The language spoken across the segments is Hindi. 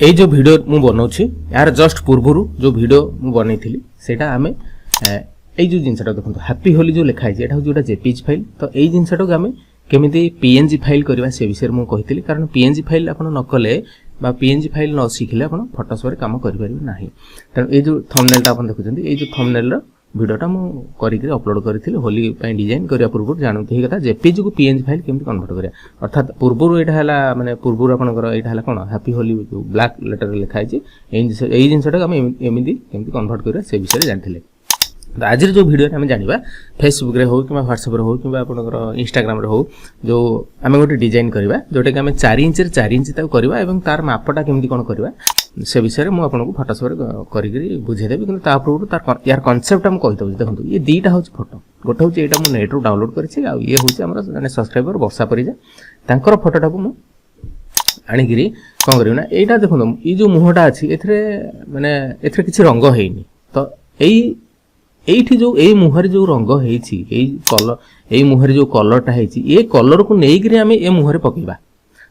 এই जो वीडियो मु बनाउछि यार जस्ट पूर्वरु जो वीडियो मु बनैथिली सेटा हमें এই जो जिनसटा देखंतु हैप्पी होली जो लिखा है एटा जोटा जेपीजी फाइल तो एई जिनसटा को हमें केमिति पीएनजी फाइल करबा से विषय मु कहितली कारण पीएनजी फाइल आपण न कले बा पीएनजी फाइल न सिखले आपण फोटोशॉप रे काम करि परिबे नाही त ए जो थंबनेल ता आपण देखुचंदी ए जो थंबनेल रो वीडियोटा मु करि के अपलोड करथिले होली पई डिजाइन करिया पूर्व जानथि हे कथा जेपीजी को पीएनजी फाइल केमिति कन्वर्ट करिया अर्थात पूर्व एटा हला माने पूर्व आपनकर एटा हला कोन हैप्पी होली जो ब्लैक लेटर लिखा है एई जिनसटा हम एमिति केमिति कन्वर्ट करिया से विषय जानथिले तो आज जो वीडियो आम जाना फेसबुक रे हो कि व्हाट्सएप रे हो कि आपनकर इंस्टाग्राम रे हो जो आम गोटे डिजाइन करवा जोटा कि आम 4 इंच रे 4 इंच तक करवा एवं तार मापटा केमती कोन करवा से विषय में आपको फोटोशॉप रे करी बुझेदेवी कि पूर्व तार यार कॉन्सेप्ट हम कहि दउ देखंतु ये दीटा हो फोटो गोटे हो एटा मु नेट रो डाउनलोड करछि आ ये होछि हमर माने सब्सक्राइबर वर्षा परिजा तांकर फोटोटा को मु आनी गिरी कोन करिवना एटा देखंतु ई जो मुहटा अछि एथरे माने एथरे किछि रंग हेइनी तो एठी जो ए मुहर जो रंग हेछि ए कलर ए मुहर जो कलरटा हेछि ए कलर को नै गिरी हम ए मुहर पकेबा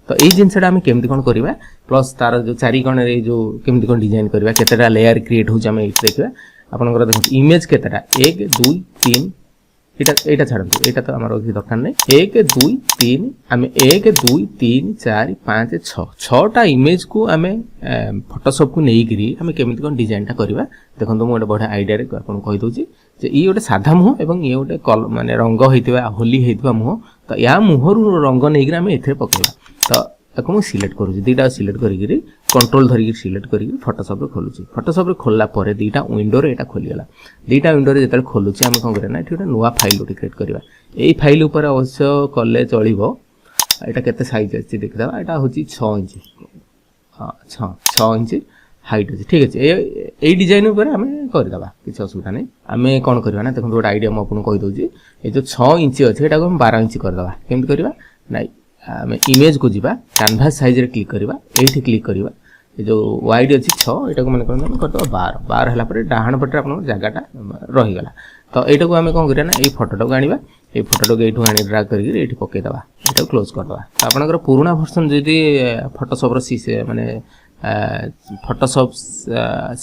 तो ए जिनसटा हम केमति कोन करबा प्लस तार जो चारि कोन रे जो केमति कोन डिजाइन करबा केतेटा लेयर क्रिएट हो हम एठी देखबा आपनकर देखो इमेज केतेटा 1 2 3 एटा छाडंतु एटा तो हमर ओथि दरकार नै 1 2 3 हम 1 2 3 4 5 6 6टा इमेज को हमें फोटोशॉप को नै गिरी हम केमति कोन डिजाइनटा करबा देखंतु मो बडा आइडिया रे आपन कहि दोछि जे ई ओटे साधा मुह एवं ई ओटे माने रंग हेतिबा होली हेतिबा मुह तो या मुहरु रंग नै गिरी हम एथे पकेबा तो ताको मु सिलेक्ट करूछि दीटा सिलेक्ट करि गिरी कंट्रोल धरि सिलेक्ट करि फोटोशॉप रे खोलुछि फोटोशॉप रे खोलला परे दीटा विंडो रे एटा खोली गेला दीटा विंडो रे जेतल खोलुछि हम कोन करे ना एठी नुवा फाइल ओटी क्रिएट करबा एई फाइल ऊपर अवश्य कले चलिबो एटा केते साइज अछि देखदा एटा होछि 6 इंच हां 6 इंच हाइट अछि ठीक अछि एई डिजाइन ऊपर हम कर दबा किछ असुविधा नै हमें कोन करबा ना देखो गोटा आइडिया म आपन कहि दउछि ए जो 6 इंच अछि एटा को हम 12 इंच कर दबा केमति करबा नै आम इमेज को जीवा कैनवास साइज रे क्लिक करबा एठी क्लिक करबा ए जो वाइड अछि 6 एटा को माने करदबा 12 हला पर डाहाण पटे आपन जगाटा रहि गला तो एटा को हम कोन करिया ना ए फोटोटा को आनिबा ए फोटोटा को एठु आनि ड्रैग करके एठी पके दबा एटा क्लोज कर दबा आपनकर पुराना वर्जन जदी फोटोशॉप रो सीसे माने फोटोशॉप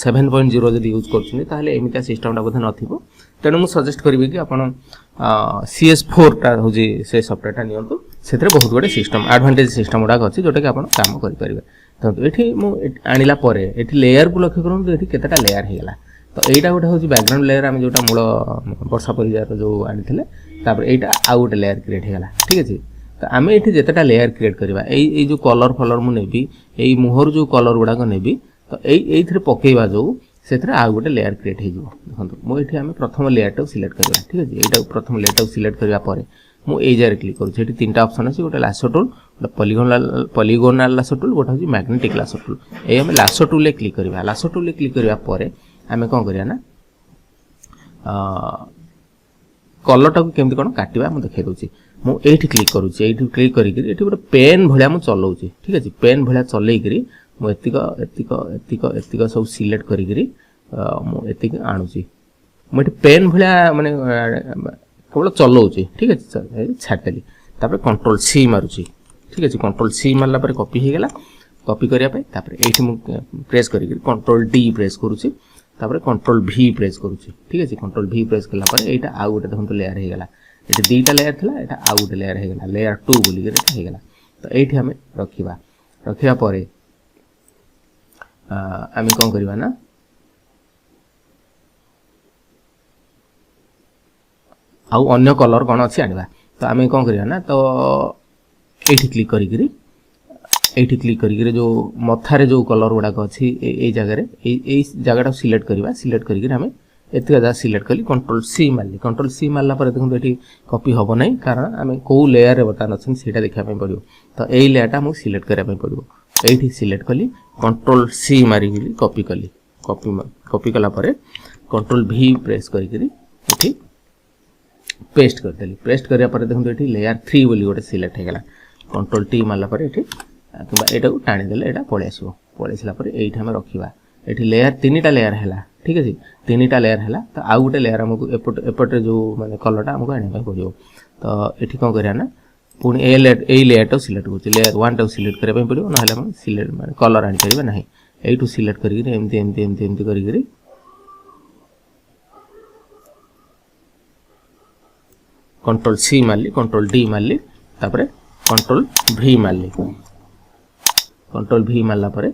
7.0 जदी यूज करछनी ताले एमिता सिस्टमटा बोध नथिबो तेनु मु सजेस्ट करबी कि आपण CS4 टा होजी से सॉफ्टवेयर टा नियंतु सेतरे बहुत बडे सिस्टम एडवांटेज सिस्टम उडा अछि जोटा कि आपण काम करि परिबे तो एठी मु आनिला परे एठी लेयर को लक्ष्य करन एठी केतेटा लेयर हे गेला तो एटा गोटे होजी बैकग्राउंड लेयर हम जोटा मूल वर्षा परिजा जो आनिथिले तापर एटा आ गोटे लेयर क्रिएट हे गेला ठीक अछि तो आमे एठी जेतेटा लेयर क्रिएट करबा एई जो कलर फलर मु नेबी एई मुहर जो कलर गुडा को नेबी तो एइथरे पकेबा जो सेथरे आ गोटे लेयर क्रिएट हे जिवो देखंतु मु एठी आमे प्रथम लेयर टा सिलेक्ट करबा ठीक अछि एटा प्रथम लेयर टा सिलेक्ट करबा परे मु ए जारे क्लिक करू एठी तीनटा ऑप्शन अछि गोटे लासो टूल गोटे पॉलीगोनल लासो टूल गोटे अछि मैग्नेटिक लासो टूल ए हम लासो टूल ले क्लिक करबा लासो टूल ले क्लिक करबा परे आमे कोन करिया ना कलर टा को केमति कोन काटिबा हम देखै दोछि मु एठी क्लिक करूछि एठी क्लिक करि एठी गोटे पेन भलिया मु चलाउछि ठीक अछि पेन भलिया चलै करी मु एतिक सब सिलेक्ट करी मु एतिक आनुछि मु एठी पेन भलिया माने केवल चलाउछि ठीक अछि छाटली तापर कंट्रोल सी मारुछि ठीक अछि कंट्रोल सी मारला पर कॉपी हे गेला कॉपी करिया पय तापर एठी मु प्रेस करी कंट्रोल डी प्रेस करूछि तापर कंट्रोल भी प्रेस करूछि ठीक अछि कंट्रोल भी प्रेस कला पर एटा आ गोटे देखंतु लेयर हे गेला एटा दीटा लेयर थला एटा आ गोटे लेयर हे गेला लेयर 2 बोली के हे गेला तो एठी हमें रखिबा परे आमी कोन करबा ना आ अन्य कलर कोन अछि आनिबा तो आमी कोन करबा ना तो एठी क्लिक करी जो मथारे जो कलर गुडा को अछि ए जगह रे ए जगहटा सिलेक्ट करबा हमें एतिका जा सिलेक्ट कली कंट्रोल सी मारला पर देखो एठी कॉपी होबो नै कारण हमें को लेयर रे बता नछन सेटा देखा पे पड़ियो तो एई लेयरटा मु सिलेक्ट करा पे पड़ियो एठी सिलेक्ट कली कंट्रोल सी मारी गेली कॉपी कला परे कंट्रोल भी प्रेस करी एठी पेस्ट कर देली पेस्ट करिया पर देखो एठी लेयर 3 बोली गोटे सिलेक्ट हे गेला कंट्रोल टी मारला पर एठी किबा एटा को टाणी देले एटा पळे आसीला पर एठी हम रखिबा एठी लेयर तीनटा लेयर हैला ठीक अछि तीनटा लेयर हैला तो आ गोटे लेयर हमको एपटे जो माने कलरटा हमको आने पय पड़ियो तो एठी कोन करिया ना पुनी ए लेयर तो सिलेक्ट होछि लेयर 1 तो सिलेक्ट करे पय पड़ियो नहले हम सिलेक्ट माने कलर आनी परिबा नाही एठू सिलेक्ट करिकरी एमती एमती एमती एमती करिकरी कंट्रोल सी मारली कंट्रोल डी मारली तापरे कंट्रोल भी मारली कंट्रोल भी मारला परे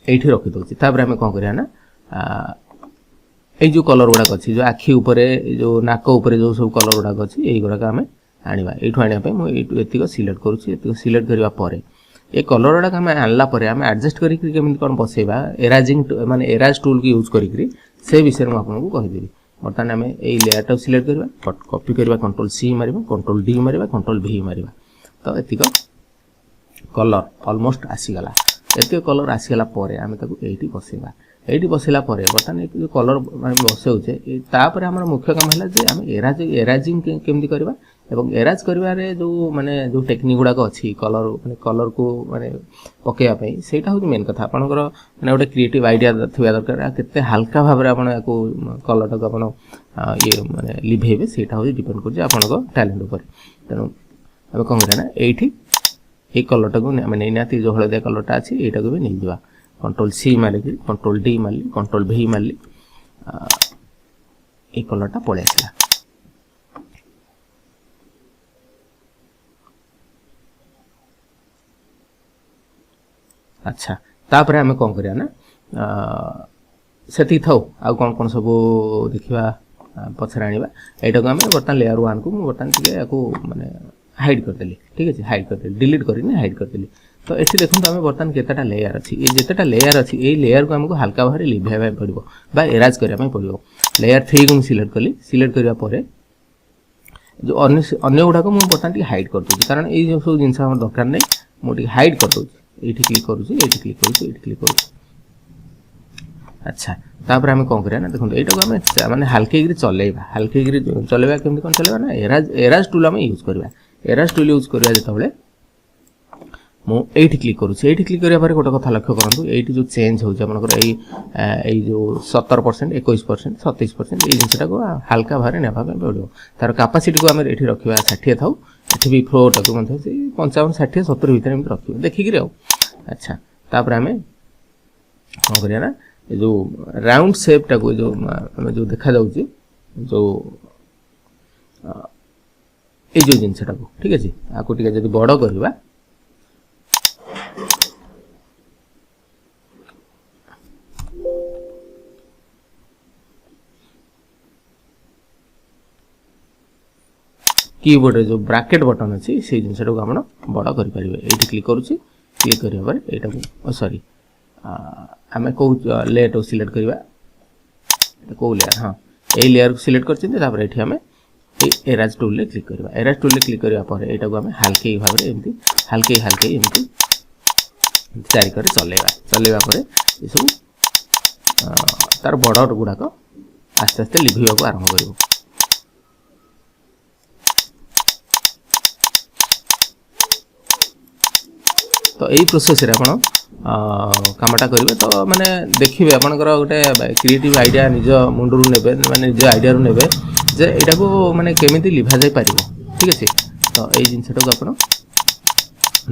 एठी रखि दोछि तापरे हमें कोन करिया ना ए जो कलर गुडा अछि जो आखी ऊपर जो नाक ऊपर जो सब कलर गुडा अछि एई गुडा हमें आनिबा एठू आनिया पे मु एतिको सिलेक्ट करूछि एतिको सिलेक्ट करिवा परे ए कलर गुडा हमें आनला परे हमें एडजस्ट करि केमिति कोन बसेबा एराजिंग माने एराज टूल की यूज करिकरी से विषय में आपन को कहि देबी बर्तमान हमें ए लेयर टा सिलेक्ट करबा कॉपी करबा कंट्रोल सी मारिबा कंट्रोल डी मारिबा कंट्रोल भी मारिबा तो एतिको कलर ऑलमोस्ट आसी गला एतिको कलर आसी गला परे हमें ताको एठी बसेबा एठी बसेला परे बर्तमान जो कलर माने बसेउछे तापर हमर मुख्य काम हला जे हम एराजिंग केमिति करबा एवं एराज करबारे जो माने जो टेक्निक गुडा को अछि कलर माने कलर को माने पकेया पई सेटा हो मेन कथा आपनकर माने ओटे क्रिएटिव आइडिया थिबा दरकार केते हल्का भाबरे आपन को कलर को आपन ये माने लिभेबे सेटा हो डिपेंड कर जे आपनको टैलेंट ऊपर तनो अब कोन करा ना एठी ए कलर टा को माने नाती जो हळदिया कलर टा अछि एटा को भी नै दिबा कंट्रोल सी मारली कंट्रोल डी मारली कंट्रोल भी मारली ए कलर टा पळे आसला अच्छा तापर हमें कोन करिया ना सेति थाउ आ कोन सब देखिबा पछरा आनिबा एटा को हमें बर्तन लेयर 1 को बर्तन के याको माने हाइड कर देली ठीक है हाइड कर देली डिलीट करिने हाइड कर देली तो एठी देखन हमें बर्तन केतेटा लेयर अछि ए जेतेटा लेयर अछि ए लेयर को हमको हल्का भारे लिभाबा पड़िबो बा एराज करिया में पड़िबो लेयर 3 को सिलेक्ट कली सिलेक्ट करिया परे जो अन्य गुडा को मु बर्तन टी हाइड कर दोछि कारण ए जो सब जिंस हमर दरकार नै मु टी हाइड कर दोछि एठी क्लिक करूछि एठी क्लिक करूछि एठी क्लिक करूछि अच्छा तापर हमें कोन करिया ना देखन एटा को हमें माने हल्के गिरी चलेबा केमति कोन चलेबा ना एराज टूल हमें यूज करबा एराज टूल यूज करबा जेतबले मु एठी क्लिक करूछि एठी क्लिक करिया बारे गोटे कथा लक्ष्य करंतु एठी जो चेंज होउछ आपनकर एई जो 70% 21% 37% ए जिंसटा को हल्का भारे नेबा पे पड़ियो तार कैपेसिटी को हम एठी रखिबा 60 थाउ एठी भी फ्लो टा को मन 55 60 70 भीतर हम रखिबा देखि कि रहौ अच्छा तापर हमें कोन करिया ना जो राउंड शेप टा को जो देखा जाउची जो ए जो जिंसटा को ठीक अछि आको टिके जदी बडो करबा कीबोर्ड रे जो ब्रैकेट बटन अछि से जिंसटा को आपण बडा करि परिबे एठी क्लिक करूची क्लिक करिया पर एटा को सॉरी हमें को लेयर को सिलेक्ट करबा को लेयर हां ए लेयर को सिलेक्ट करछिन तापर एठी हमें एराज टूल ले क्लिक करबा एराज टूल ले क्लिक करिया पर एटा को हमें हल्के भाबरे एमती हल्के एमती चारि करे चलेबा पर ए सब तार बॉर्डर गुडा को आस्ते आस्ते लिभिबा को आरंभ करिवो तो यही प्रोसेस रे आपण कामटा करिवे तो माने देखिबे आपनकर गोटे क्रिएटिव आइडिया निज मुंडरू नेबे माने निज आइडिया रु नेबे जे एटा को माने केमिति लिभा जाय पारिबो ठीक अछि तो एई जिंसटा को आपण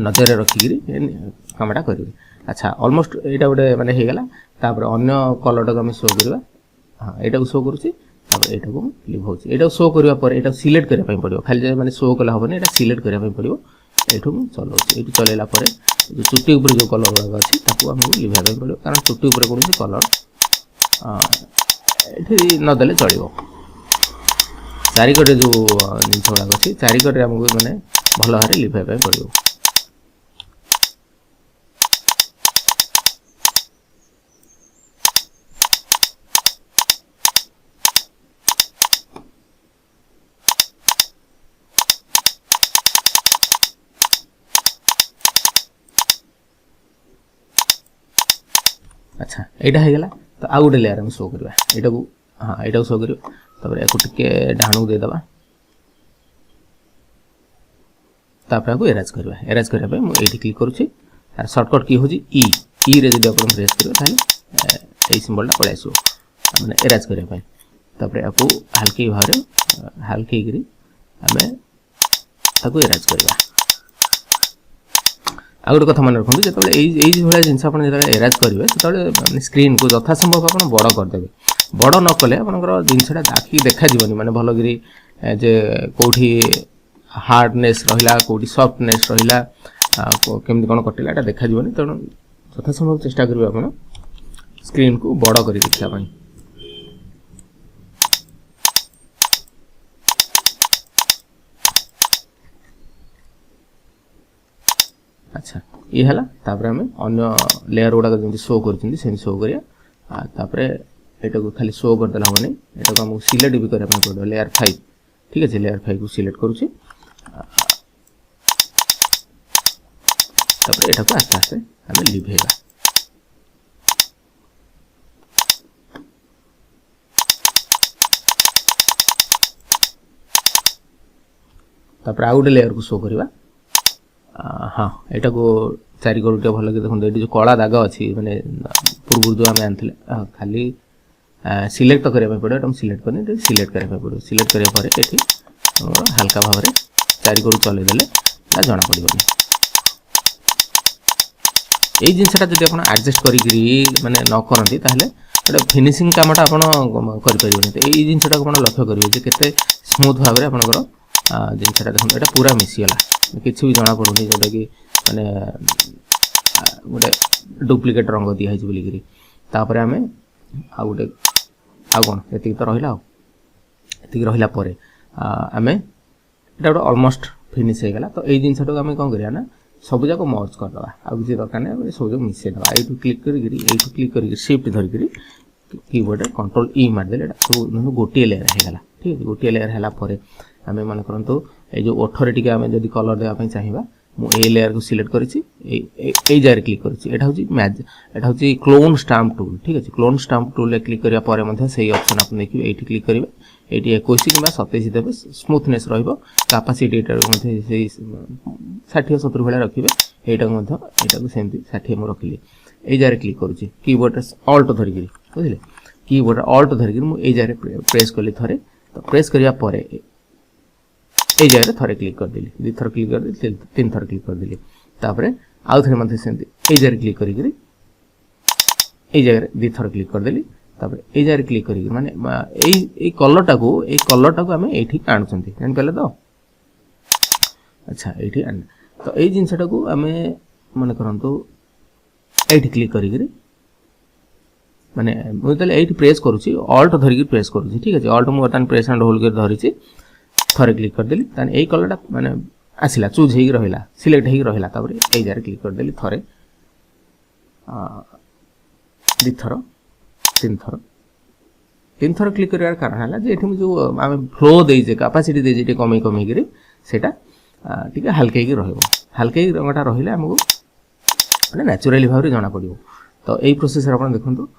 नजर रे रखिगिरी कामटा करिवे अच्छा ऑलमोस्ट एटा गोटे माने हे गेला तापर अन्य कलर टा को हम शो करबा हां एटा को शो करूची तापर एटा को लिभ होची एटा शो करबा पर एटा सिलेक्ट करबा पय पड़ियो खाली माने शो कला होबने एटा सिलेक्ट करबा पय पड़ियो एठू चलाउची एठू चलेला परे जो चुट्टी ऊपर जो कलर गुडा अछि ताको हमहु लिभाबे पड़ियो कारण चुट्टी ऊपर कोन कलर एठी न देले चलिबो चारि गडे जो जिंस गुडा अछि चारि गडे हमहु माने भलो हारे लिभाबे पड़ियो अच्छा एटा हे गेला तो आ गुटे लेयर हम शो करबा एटा को हां एटा को शो करबा तबरे एको टिके डाणु दे दबा तापर को एराज करबा पे मु एठी क्लिक करूची आ शॉर्टकट की होजी ई रे जदी आपण प्रेस करबा ताले ए सिंबल टा पळे आसो माने एराज करबा पे तापर आको हल्के भारे हल्के गिरी हमें ताको एराज करबा आ गोटे कथा मन रखु जो भाई जिन आप एराज करेंगे से स्क्रीन को यथा संभव आप बड़ करदे बड़ न कले आपंकर जिनसा आखि देखा माने भलगिरी जे कौटी हार्डनेस रहा कौटी सफ्टनेस रहा केमती कौन कटिला এটা देखा तेणु यथा संभव चेष्टा करेंगे आप स्क्रीन को बड़ कर देखा। अच्छा ये है आम अन्य लेयर गुड़ाक जमी शो कर शो करा एटा को खाली शो करदेला हम एटा को हमको सिलेक्ट भी करने पड़ो लेयर 5 ठीक है लेयर 5 को सिलेक्ट करुच्ची एटा को आस्ते आस्ते आम लिभेगा आ गोटे लेयर को शो करवा हाँ एटा को चारि करुटे भल कि देखो ये जो कला दाग अच्छी माने पूर्व जो आम आनते खाली सिलेक्ट तो करने पड़ो एटा सिलेक्ट करनी सिलेक्ट करने पड़ो सिलेक्ट करने ये हल्का भाव में चारि करू चलईदे जना पड़ोनी यही जिनसा जब आप एडजस्ट करी माने न करती गोटे फिनिशिंग कामटा आप यही जिनसा लक्ष्य करेंगे केते स्मूथ भाव में आपंकर जिनसा देखो यहाँ पूरा मिसीगला किसी भी जना पड़ूनी जोटा कि माने गोटे डुप्लिकेट रंग दिखाई बोलिकी तापर आम आ गोटे आ कौन ये तो रहा ये रहा आम ये गोटे अलमोस्ट फिनिश होगा तो यही जिनसा आम कौन करना सब जाक मर्ज करदे आ किसी दरकार नहीं सब जाक मिसेदे यू क्लिक कर शिफ्ट धरिकी कीबोर्ड कंट्रोल ई मारदे सब गोटे लेयर होगा ठीक है गोटे लेयर है आम मन करतु ये जो ओठरे टी आम जब कलर देवाई चाहिए मुझे लेयर को सिलेक्ट करी जगह क्लिक करी क्लोन स्टाम्प टूल ठीक है क्लोन स्टाम्प टूल क्लिक करने से ऑप्शन आप देखिए ये क्लिक करेंगे ये 21 कि 27 देवे स्मूथनेस रैपासीटी 60-70 भाया रखिए यहाँ सेमती 60 मुझे रखिली ये जगह क्लिक करुच्ची कीबोर्ड अल्ट धरिकी बुझे कीबोर्ड अल्ट धरिकी मुझे जगह प्रेस कली थे तो प्रेस करने ये जगह थे क्लिक करदेली 2 थर क्लिक करदेली 3 थर क्लिक करदेली तापर आउ थे मत सेमती ये जगह क्लिक करी ये जगह 2 थर क्लिक करदेली तापर ये जगह क्लिक करी माने कलरटा को आम ये आणुं जान तो अच्छा ये आन तो ये जिनसा को आम मन करतु ये क्लिक करी माने मुझे ये प्रेस करुच्ची अल्ट धरिकी प्रेस करुच्ची ठीक है अल्ट मुझे प्रेस एंड होल्ड कर धरी थे क्लिक करदेली ताने ये कलरटा माने आसला चूज हो रहा सिलेक्ट हो रहा तापर ये जगह क्लिक करदेली थे 2 थर 3 थर क्लिक कर कारण है जो जो आम फ्लो देजे कैपेसिटी देजे कमे कमेकि सेटा टी हल्के हल्के रंगटा रही आमको मैंने नेचुराली भाव में जना पड़ो तो यही प्रोसेस आप देखो तो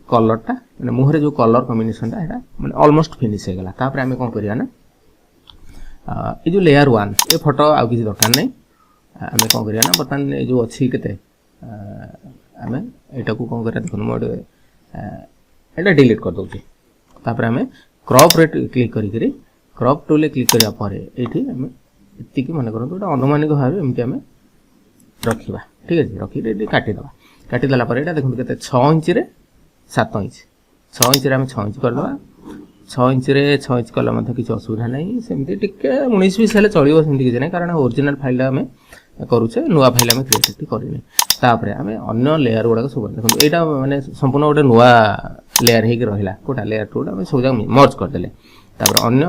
कलरटा मैंने मुहरे जो कलर कम्बिनेशनटा है मैंने ऑलमोस्ट फिनिश होगा तापर आम कौन करवा ना ये जो लेयर 1 ये फोटो आ किसी दरकार नहीं आम कौन करवा ना बर्तमान ये जो अच्छी के आम यहाँ को कौन करा देखो मुझे यहाँ डिलीट कर दूसरी तापर आम क्रॉप रेट क्लिक करी क्रॉप टूल क्लिक करापर ये आम मन करूँ गोटे अनुमानिक भाव एमती आम रखा ठीक है रखी काटिदेला यहाँ देखो के 6 इंच 7 इंच 6 इंच आम 6 इंच करदे 6 इंच 6 इंच कले किसी असुविधा नहीं सेमती टी 19-20 हेल्ले चलो सेमती किसी ना कारण ओरिजिनल फाइल आम करुचे नुआ फाइल आम क्रिएट करने आम अन्य लेयर गुड़ाक सब देखो यहाँ माने संपूर्ण गोटे नुआ लेयर हो रहा कोटा लेयर 2 आम सब जगह मर्ज करदे तापर अन्य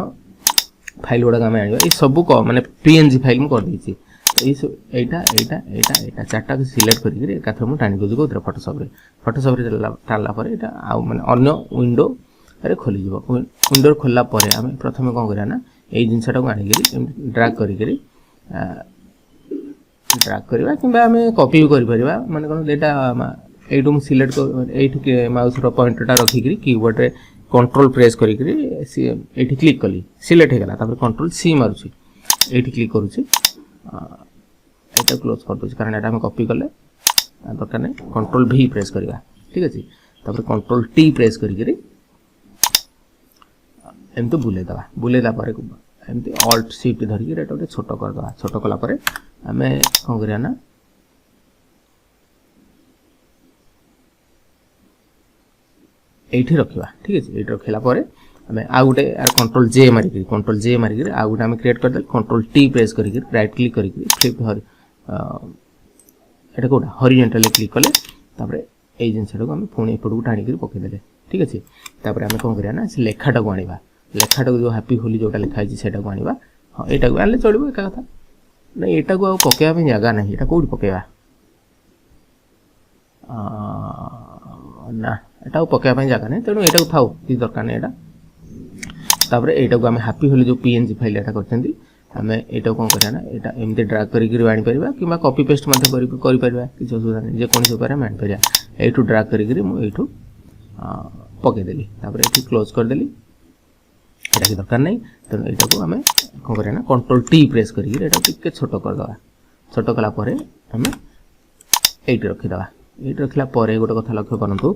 फाइल गुड़ाक आम आने सब माने पीएनजी फाइल मुझे यहाँ 4टा को सिलेक्ट कर टाणी दूसरी कौन फोटोशॉप टाणला माने अन्य विंडो खोली विंडो खोलला आम प्रथम कौन करना ना यही जिनसा को आनिक ड्रैग करवा कि आम कॉपी भी कर माने कौन यहाँ मुझे सिलेक्ट ये माउसर पॉइंटरटा रखिक कीबोर्ड रे कंट्रोल प्रेस करी क्लिक कली सिलेक्ट होगा तापर कंट्रोल सी मारुची ये क्लिक करुच्ची यहाँ क्लोज कर दूसरी कारण यहाँ कॉपी कले दरकार नहीं कंट्रोल भी प्रेस करवा ठीक अच्छे तापर कंट्रोल टी प्रेस करी एमती बुलेदेवा एमती ऑल्ट शिफ्ट धरिकी एटा गोटे छोट करदे छोट कला परे आमे कोन करिया ना एठी रखिबा ठीक अछि एठी रखिला परे आमे आ गोटे कंट्रोल जे मारिकी आ गोटे आमे क्रिएट कर देल कंट्रोल टी प्रेस करिकी राइट क्लिक करिकी फ्लिप हर एटा कोडा हॉरिजॉन्टली क्लिक कले तापरे ए जिनसटा को आमे पुणी एपडू टाणी करी पके देले ठीक अछि तापरे आमे कोन करिया ना से लेखाटा को आनिबा लेखाटा को जो हैप्पी होली जोटा लिखा है सेटा को आनिबा हां एटा को आनले चलिबो एका कथा ना एटा को आ पकेया पे जगह नहीं एटा कोडी पकेबा ना एटा को पकेया पे जगह नहीं तेनु एटा को थाउ कि दरकार नहीं एटा तापरे एटा को आमे हैप्पी होली जो पीएनजी फाइल एटा करछंती आमे एटा कोन करिया ना एटा एमते ड्रैग करी करी आनी परिबा किबा कॉपी पेस्ट मध्ये करी परिबा कि असुविधा नहीं जे कोन से पारे मान परिया एठू ड्रैग करी करी मु एठू पके देली तापरे एठी क्लोज कर देली एटा की दरकार नहीं तेनु एटा को आमे कोन करिया ना कंट्रोल टी प्रेस करी एटा टिके छोटो कर दवा छोटो कला परे आमे एठी रखि दवा एठी रखला परे गोटे कथा लक्ष्य करंतु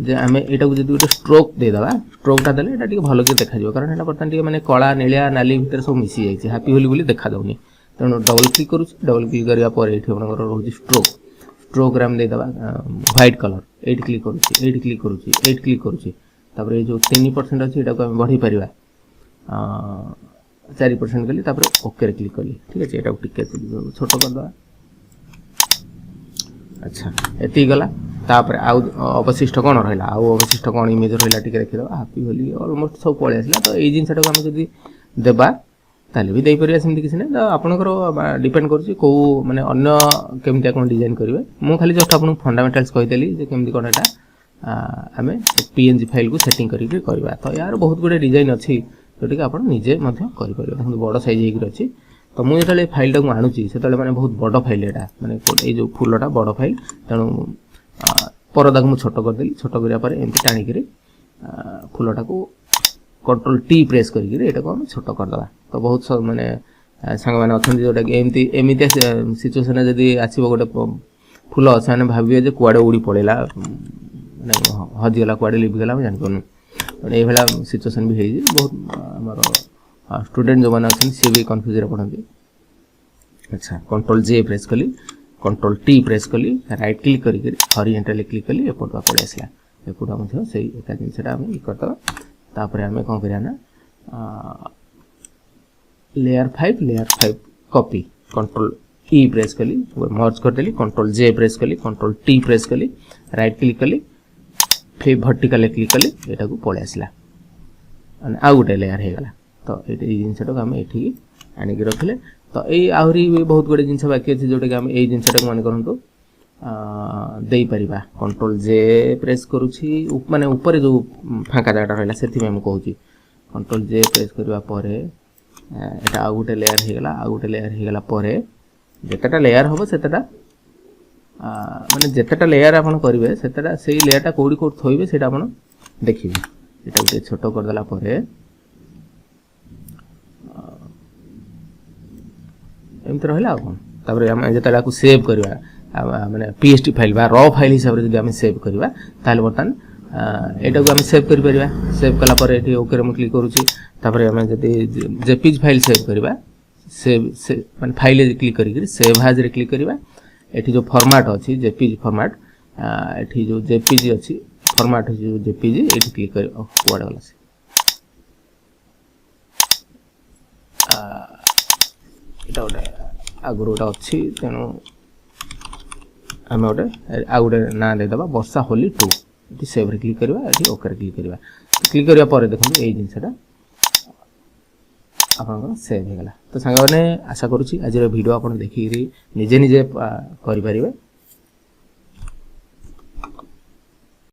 जे आमे एटा को जदी गोटे स्ट्रोक दे दवा स्ट्रोकटा देले एटा टिके भलो के देखा जिवो कारण एटा बर्तन टिके माने कळा नीलिया नाली भीतर सब मिसी जाई छै हैप्पी होली बोली देखा दउनी तेनु डबल क्लिक करू डबल क्लिक करिया परे एठी आपनकर रहउची स्ट्रोक ग्राम दे दवा व्हाइट कलर एठी क्लिक करूची तापर जो 3% अछि एटा को हम बढ़ी परिबा 4% कली तापर ओके रे क्लिक कली ठीक अछि एटा को टिके छोटो कर दवा अच्छा एती गला तापर आ अवशिष्ट कोन रहला आ अवशिष्ट कोन इमेज रहला टिके देखि दवा हैप्पी होली ऑलमोस्ट सब पळे आसला तो ए जिनसटा को हम जदी देबा ताले भी दे परिया सेमति किछ नै तो आपनकर डिपेंड करछि को माने अन्य केमति कोन डिजाइन करिवे मु खाली जस्ट आपन फंडामेंटल्स कहि देली जे केमति कोन एटा आमे पीएनजी फाइल को सेटिंग करि करबा तो यार बहुत गुडे डिजाइन अछि जोटी के आपण निजे मध्य करि परिबा देखो बड़ साइज हेकि अछि तो मु जेतले फाइल टाको आणुची सेतले माने बहुत बड़ फाइल एटा माने ए जो फुलटा बड़ फाइल तणु परदा को मु छोटो कर देली छोटो करिया पर एमति टाणी करी फुलटा को कंट्रोल टी प्रेस करी एटा को हम छोटो कर दवा तो बहुत माने संग माने अछन जोटा के एमति एमिति सिचुएशन जदी आछिबो गोटे फुल अछाने भाबिए जे कुआडे उडी पळेला माने हजि गला कुआडे लिबि गला हम जानि कोन माने ए भेला सिचुएशन भी हेई बहुत हमर स्टूडेंट जो माने अछन से भी कंफ्यूज रे पड़ंती अच्छा कंट्रोल जे प्रेस कली कंट्रोल टी प्रेस कली राइट क्लिक करी हॉरिजॉन्टली क्लिक कली एपोर्ट पळे आसला एपोर्ट मध्ये सेही एका जिनसटा हम करतबा तापरे हमें कोन करिया ना लेयर 5 कॉपी कंट्रोल ई प्रेस कली मर्ज कर देली कंट्रोल जे प्रेस कली कंट्रोल टी प्रेस कली राइट क्लिक कली फिर वर्टिकल क्लिक कली एटा को पळे आसला अन आ गुटे लेयर हे गला तो ए जिनसटा को हम एठी आनी के रखले तो ए आहुरी बहुत गुडे जिनस बाकी अछि जोटे के हम ए जिनसटा को माने करंतो देई परिबा कंट्रोल जे प्रेस करूची माने ऊपर जो फांका जाटा रहला सेथि में हम कहूची कंट्रोल जे प्रेस करबा परे एटा आ गुटे लेयर हे गला परे जेतटा लेयर होबो सेतटा माने जेतटा लेयर आपण करिवे सेतटा सेही लेयरटा कोडी कोड थोइबे सेटा आपण देखिबे एटा गुटे छोटो कर देला परे एमत रहला कोन तापर हम जेतटा को सेव करबा माने पीएसटी फाइल बा रॉ फाइल हिसाब रे जदी हम सेव करबा ताले बर्तन एटा को हम सेव करि परिबा सेव कला पर एठी ओके रे हम क्लिक करूची तापर हम जदी जेपीजी फाइल सेव करबा सेव माने फाइल रे क्लिक करी सेव एज रे क्लिक करबा एठी जो फॉर्मेट अछि जेपीजी फॉर्मेट एठी जो जेपीजी अछि फॉर्मेट जो जेपीजी एठी क्लिक कर कोड वाला से एटा ओडे आगुरोटा अछि तेनो हम ओडे आ ओडे ना दे दबा वर्षा होली 2 एठी सेव रे क्लिक करबा एठी ओके रे क्लिक करिया पर देखो ए जिनसटा आपन सेव हे गला तो संग माने आशा करूची आज वीडियो आपन देखि निजे निजे करि परिबे।